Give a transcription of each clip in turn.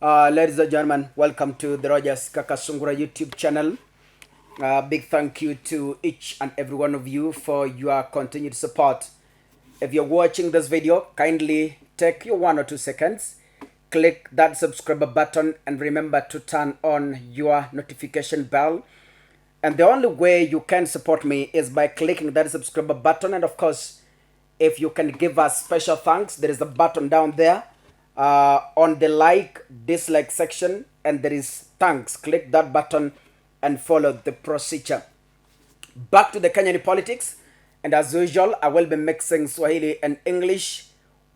Ladies and gentlemen, welcome to the Rogers Kakasungura YouTube channel. Big thank you to each and every one of you for your continued support. If you're watching this video, kindly take your 1 or 2 seconds, click that subscribe button, and remember to turn on your notification bell. And the only way you can support me is by clicking that subscribe button. And of course, if you can give us special thanks, there is a button down there on the dislike section, and there is thanks. Click that button and follow the procedure. Back to the Kenyan politics, and as usual, I will be mixing Swahili and English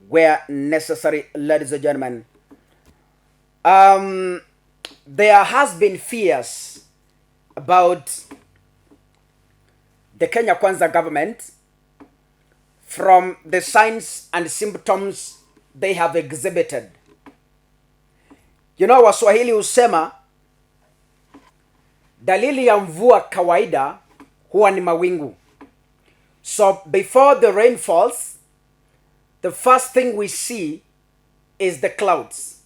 where necessary, ladies and gentlemen. There has been fears about the Kenya Kwanza government from the signs and symptoms they have exhibited. You know, Waswahili husema dalili ya mvua kawaida huwa ni mawingu. So before the rain falls, the first thing we see is the clouds.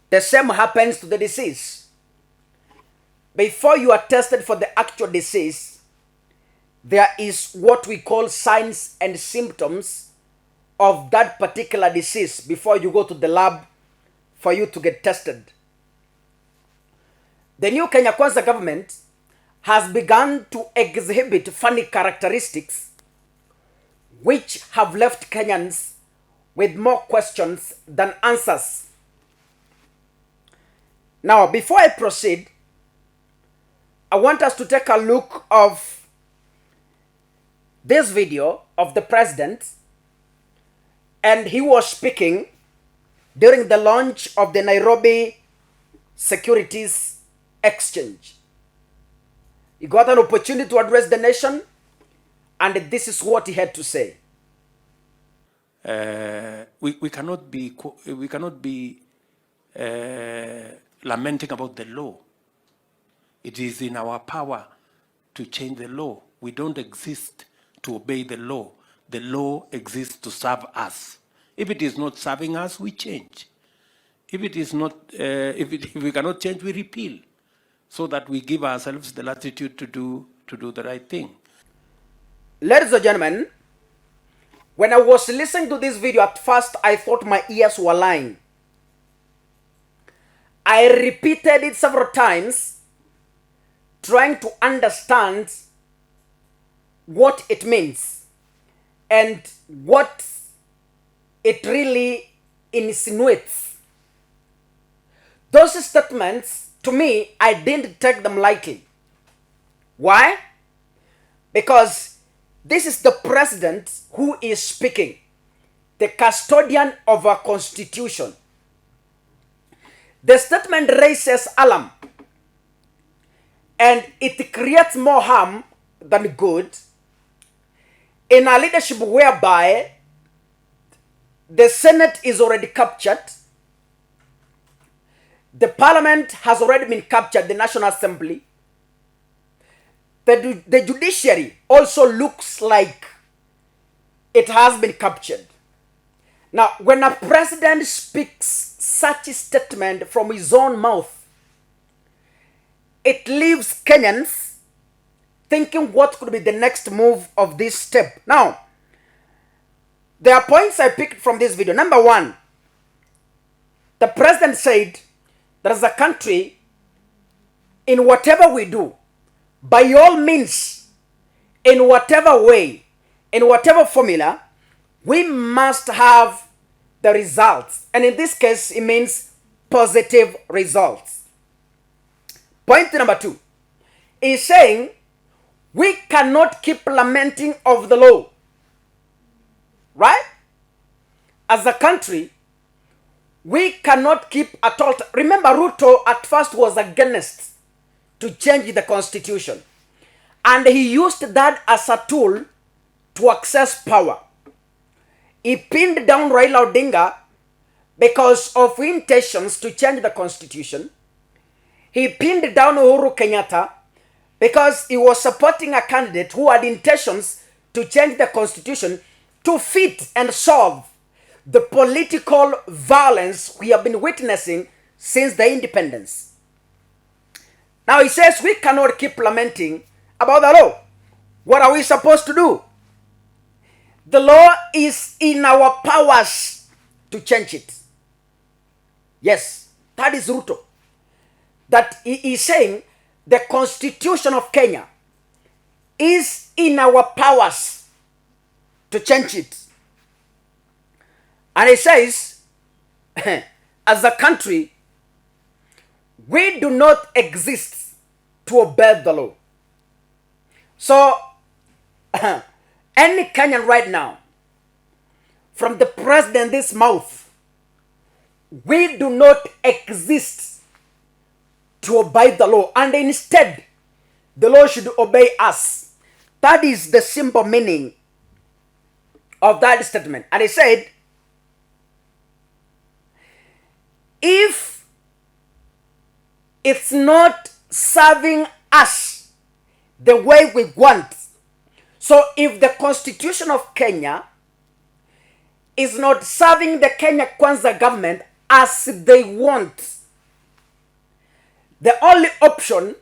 The same happens to the disease. Before you are tested for the actual disease, there is what we call signs and symptoms of that particular disease before you go to the lab for you to get tested. The new Kenya Kwanza government has begun to exhibit funny characteristics which have left Kenyans with more questions than answers. Now, before I proceed, I want us to take a look of this video of the president, and he was speaking during the launch of the Nairobi Securities Exchange. He got an opportunity to address the nation, and this is what he had to say. We cannot be lamenting about the law. It is in our power to change the law. We don't exist to obey the law. The law exists to serve us. If it is not serving us, we change. If it is not, if we cannot change, we repeal, so that we give ourselves the latitude to do the right thing. Ladies and gentlemen, when I was listening to this video, at first I thought my ears were lying. I repeated it several times, trying to understand what it means and what it really insinuates. Those statements, to me, I didn't take them lightly. Why? Because this is the president who is speaking, the custodian of our constitution. The statement raises alarm, and it creates more harm than good in a leadership whereby the Senate is already captured, the Parliament has already been captured, the National Assembly. The judiciary also looks like it has been captured. Now, when a president speaks such a statement from his own mouth, it leaves Kenyans thinking what could be the next move of this step. Now, there are points I picked from this video. Number one, the president said that as a country, in whatever we do, by all means, in whatever way, in whatever formula, we must have the results. And in this case, it means positive results. Point number two is saying we cannot keep lamenting of the law. Right? As a country, we cannot keep at all. Remember, Ruto at first was against to change the constitution, and he used that as a tool to access power. He pinned down Raila Odinga because of intentions to change the constitution. He pinned down Uhuru Kenyatta because he was supporting a candidate who had intentions to change the constitution to fit and solve the political violence we have been witnessing since the independence. Now he says we cannot keep lamenting about the law. What are we supposed to do? The law is in our powers to change it. Yes, that is Ruto. That he is saying the Constitution of Kenya is in our powers to change it. And he says, as a country, we do not exist to obey the law. So, any Kenyan right now, from the president's mouth, we do not exist to obey the law, and instead, the law should obey us. That is the simple meaning of that statement. And he said, if it's not serving us the way we want, so if the Constitution of Kenya is not serving the Kenya Kwanza government as they want, the only option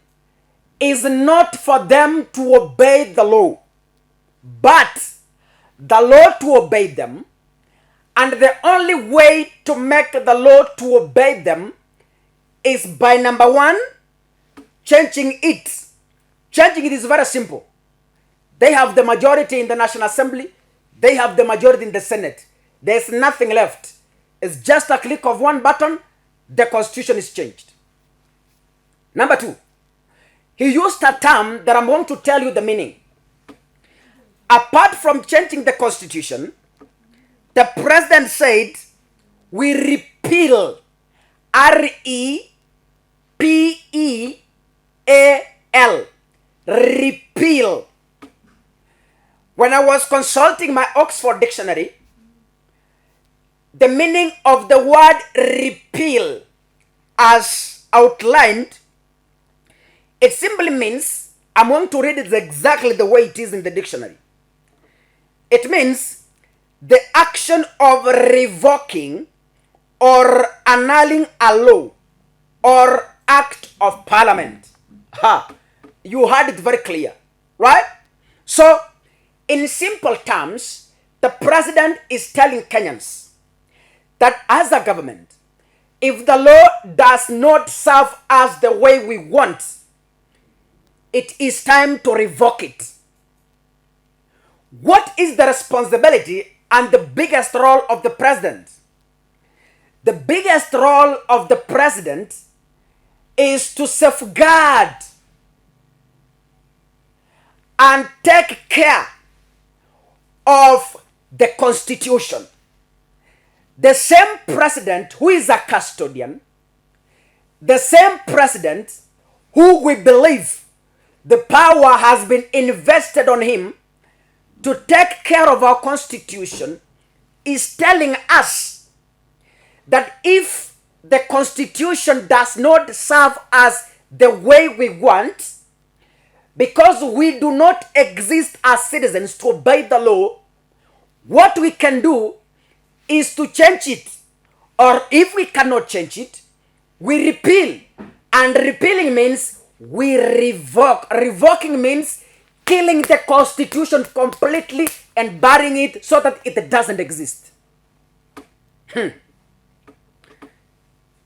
is not for them to obey the law, but the law to obey them. And the only way to make the law to obey them is by, number one, changing it. Changing it is very simple. They have the majority in the National Assembly. They have the majority in the Senate. There's nothing left. It's just a click of one button. The Constitution is changed. Number two, he used a term that I'm going to tell you the meaning. Apart from changing the Constitution, the president said, we repeal, R-E-P-E-A-L, repeal. When I was consulting my Oxford dictionary, the meaning of the word repeal as outlined, it simply means, I'm going to read it exactly the way it is in the dictionary. It means the action of revoking or annulling a law or act of parliament. You heard it very clear, right? So, in simple terms, the president is telling Kenyans that as a government, if the law does not serve us the way we want, it is time to revoke it. What is the responsibility and the biggest role of the president? The biggest role of the president is to safeguard and take care of the Constitution. The same president who is a custodian, the same president who we believe the power has been invested on him to take care of our Constitution, is telling us that if the Constitution does not serve us the way we want, because we do not exist as citizens to obey the law, what we can do is to change it. Or if we cannot change it, we repeal. And repealing means we revoke. Revoking means killing the Constitution completely and burying it so that it doesn't exist.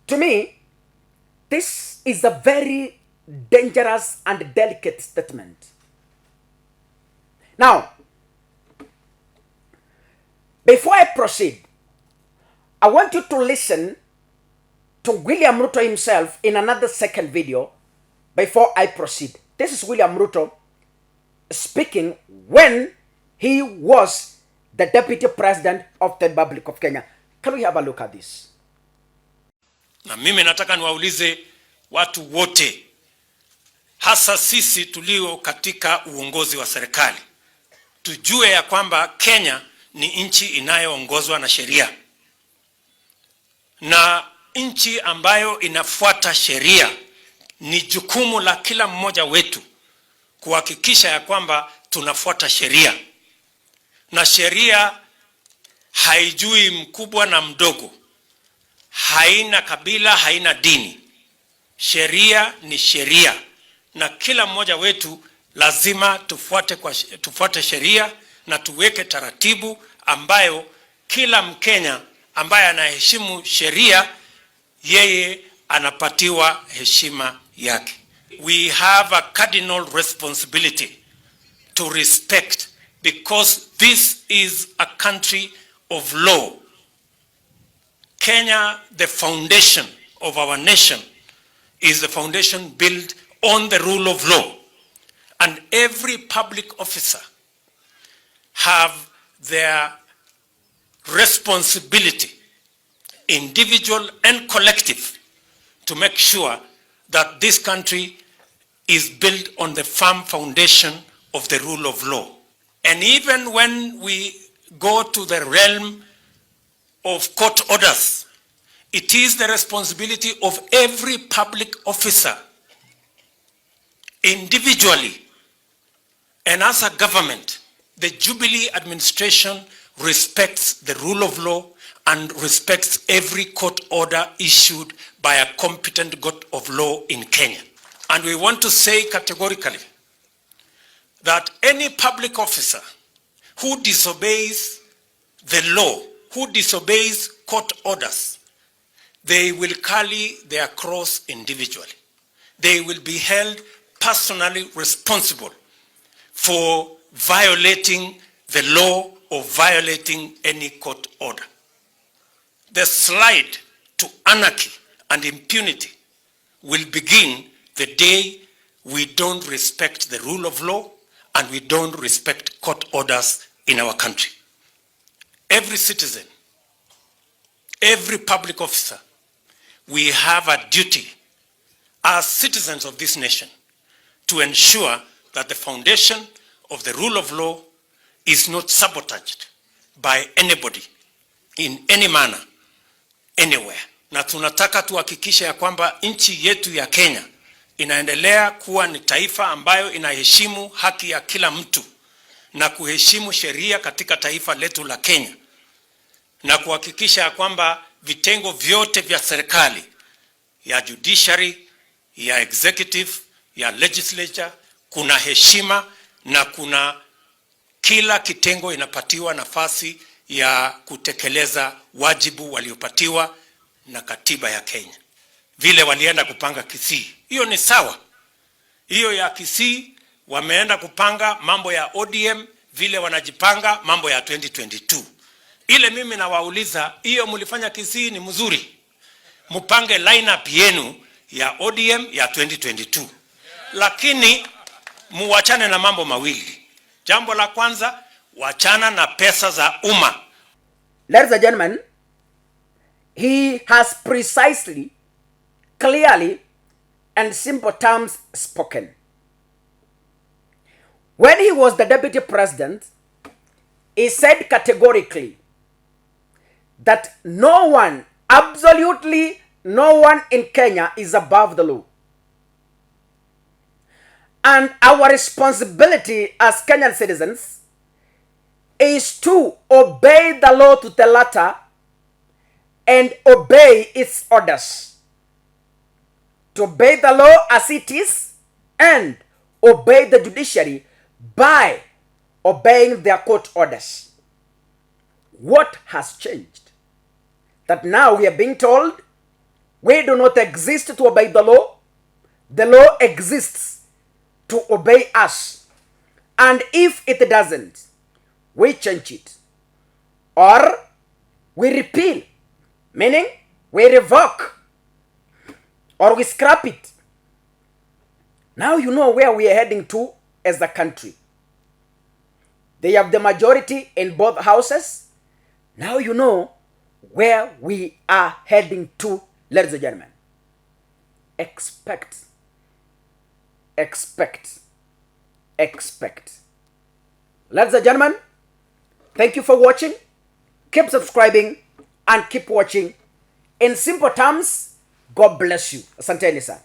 To me, this is a very dangerous and delicate statement. Now, before I proceed, I want you to listen to William Ruto himself in another second video before I proceed. This is William Ruto speaking when he was the Deputy President of the Republic of Kenya. Can we have a look at this? Na mimi nataka niwaulize watu wote, hasa sisi tulio katika uongozi wa serikali, tujue ya kwamba Kenya ni nchi inayoongozwa na sheria, na nchi ambayo inafuata sheria ni jukumu la kila mmoja wetu kuhakikisha ya kwamba tunafuata sheria, na sheria haijui mkubwa na mdogo. haina kabila, haina dini. Sheria ni sheria, na kila mmoja wetu lazima tufuate sheria na tuweke taratibu ambayo kila Mkenya ambaye anaheshimu sheria yeye anapatiwa heshima yake. We have a cardinal responsibility to respect, because this is a country of law. Kenya, the foundation of our nation, is the foundation built on the rule of law. And every public officer have their responsibility, individual and collective, to make sure that this country is built on the firm foundation of the rule of law. And even when we go to the realm of court orders, it is the responsibility of every public officer, individually and as a government. The Jubilee administration respects the rule of law and respects every court order issued by a competent court of law in Kenya. And we want to say categorically that any public officer who disobeys the law, who disobeys court orders, they will carry their cross individually. They will be held personally responsible for violating the law or violating any court order. The slide to anarchy and impunity will begin the day we don't respect the rule of law and we don't respect court orders in our country. Every citizen, every public officer, we have a duty as citizens of this nation to ensure that the foundation of the rule of law is not sabotaged by anybody in any manner, anywhere. Na tunataka tuhakikishe ya kwamba nchi yetu ya Kenya inaendelea kuwa ni taifa ambayo inaheshimu haki ya kila mtu na kuheshimu sheria katika taifa letu la Kenya, na kuhakikisha ya kwamba vitengo vyote vya serikali, ya judiciary, ya executive, ya legislature, kuna heshima na kuna kila kitengo inapatiwa nafasi ya kutekeleza wajibu waliopatiwa na katiba ya Kenya. Vile walienda kupanga Kisii, hiyo ni sawa. Hiyo ya Kisii wameenda kupanga mambo ya ODM, vile wanajipanga mambo ya 2022. Ile mimi nawauliza, hiyo mlifanya Kisii ni mzuri. Mupange lineup yenu ya ODM ya 2022. Lakini muwachane na mambo mawili. Jambo la kwanza, wachana na pesa za umma. Ladies and gentlemen, he has precisely, clearly, and simple terms spoken. When he was the deputy president, he said categorically that no one, absolutely no one in Kenya is above the law. And our responsibility as Kenyan citizens is to obey the law to the letter and obey its orders. To obey the law as it is and obey the judiciary by obeying their court orders. What has changed? That now we are being told we do not exist to obey the law. The law exists to obey us. And if it doesn't, we change it. Or we repeal, meaning we revoke or we scrap it. Now you know where we are heading to as a country. They have the majority in both houses. Now you know where we are heading to, ladies and gentlemen. Expect. Ladies and gentlemen, thank you for watching. Keep subscribing and keep watching. In simple terms, God bless you. Asanteni sana.